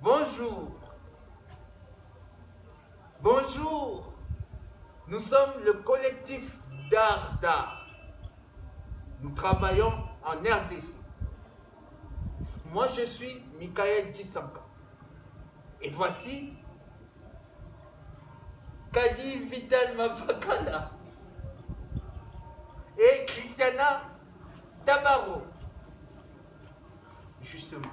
Bonjour. Bonjour. Nous sommes le collectif d'art. Nous travaillons en RDC. Moi, je suis Michael Djisanka. Et voici Kadi Vital Mafakala et Christiana Tabaro. Justement,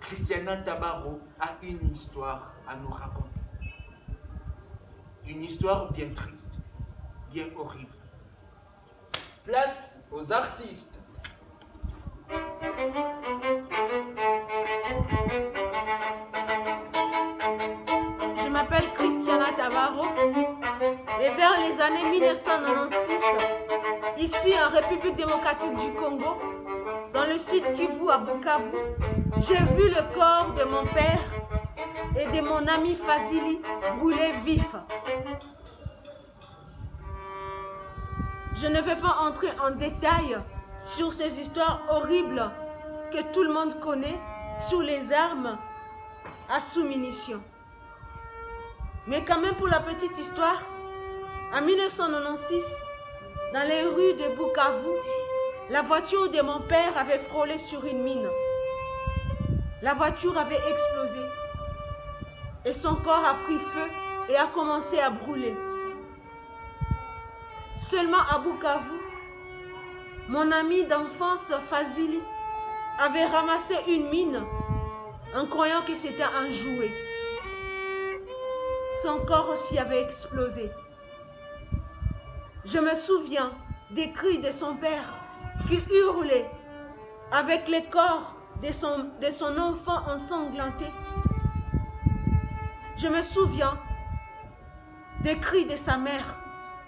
Christiana Tabaro a une histoire à nous raconter. Une histoire bien triste, bien horrible. Place aux artistes. Je m'appelle Christiana Tabaro et vers les années 1996, ici en République démocratique du Congo, dans le sud Kivu à Bukavu, j'ai vu le corps de mon père et de mon ami Fazili brûler vif. Je ne vais pas entrer en détail sur ces histoires horribles que tout le monde connaît sur les armes à sous-munitions. Mais quand même pour la petite histoire, en 1996, dans les rues de Bukavu, la voiture de mon père avait frôlé sur une mine. La voiture avait explosé et son corps a pris feu et a commencé à brûler. Seulement à Bukavu, mon ami d'enfance Fazili avait ramassé une mine en croyant que c'était un jouet. Son corps aussi avait explosé. Je me souviens des cris de son père qui hurlait avec les corps de son enfant ensanglanté. Je me souviens des cris de sa mère.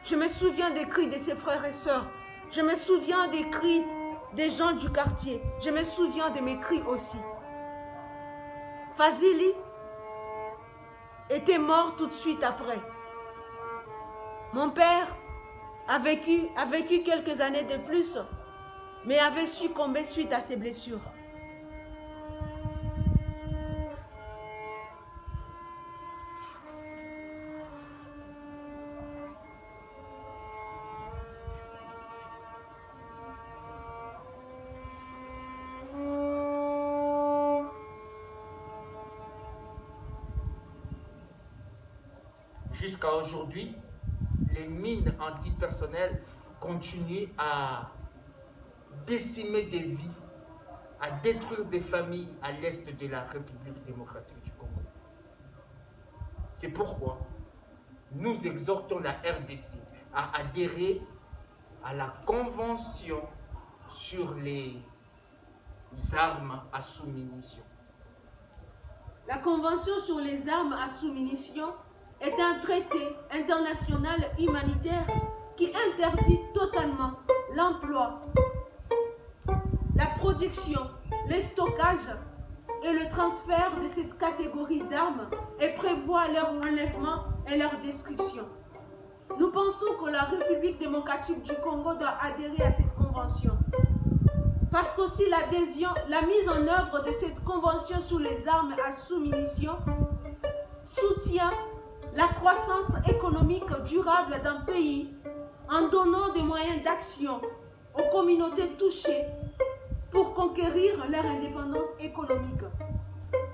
Je me souviens des cris de ses frères et sœurs. Je me souviens des cris des gens du quartier. Je me souviens de mes cris aussi. Fazili était mort tout de suite après. Mon père a vécu quelques années de plus, mais avait succombé suite à ses blessures. Jusqu'à aujourd'hui, les mines antipersonnelles continuent à décimer des vies, à détruire des familles à l'est de la République démocratique du Congo. C'est pourquoi nous exhortons la RDC à adhérer à la Convention sur les armes à sous-munitions. La Convention sur les armes à sous-munitions est un traité international humanitaire qui interdit totalement l'emploi, la production, le stockage et le transfert de cette catégorie d'armes et prévoit leur enlèvement et leur destruction. Nous pensons que la République démocratique du Congo doit adhérer à cette convention. Parce qu'aussi la mise en œuvre de cette convention sur les armes à sous-munitions soutient la croissance économique durable d'un pays en donnant des moyens d'action aux communautés touchées pour conquérir leur indépendance économique.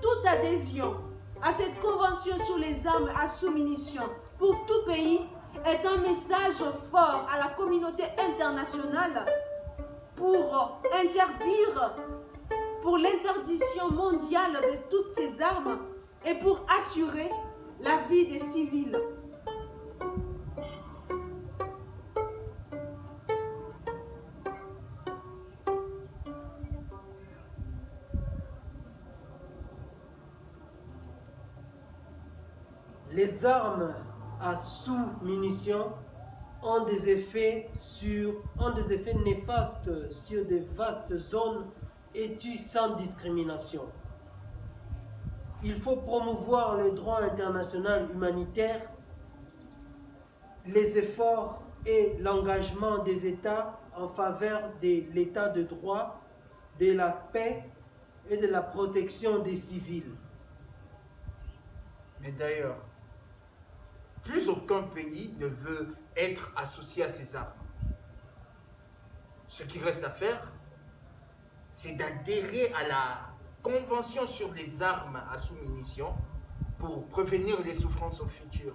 Toute adhésion à cette convention sur les armes à sous-munitions pour tout pays est un message fort à la communauté internationale pour l'interdiction mondiale de toutes ces armes et pour assurer la vie des civils. Les armes à sous-munitions ont des effets néfastes sur de vastes zones et tuent sans discrimination. Il faut promouvoir le droit international humanitaire, les efforts et l'engagement des États en faveur de l'état de droit, de la paix et de la protection des civils. Mais d'ailleurs, plus aucun pays ne veut être associé à ces armes. Ce qui reste à faire, c'est d'adhérer à la Convention sur les armes à sous-munitions pour prévenir les souffrances au futur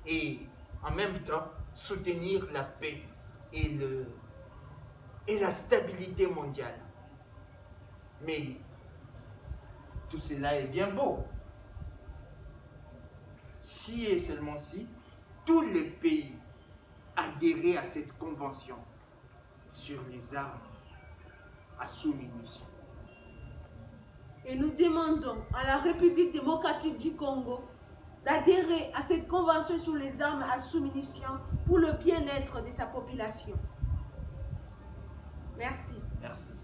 et en même temps soutenir la paix et la stabilité mondiale. Mais tout cela est bien beau. Si et seulement si tous les pays adhéraient à cette convention sur les armes à sous-munitions. Et nous demandons à la République démocratique du Congo d'adhérer à cette convention sur les armes à sous-munitions pour le bien-être de sa population. Merci. Merci.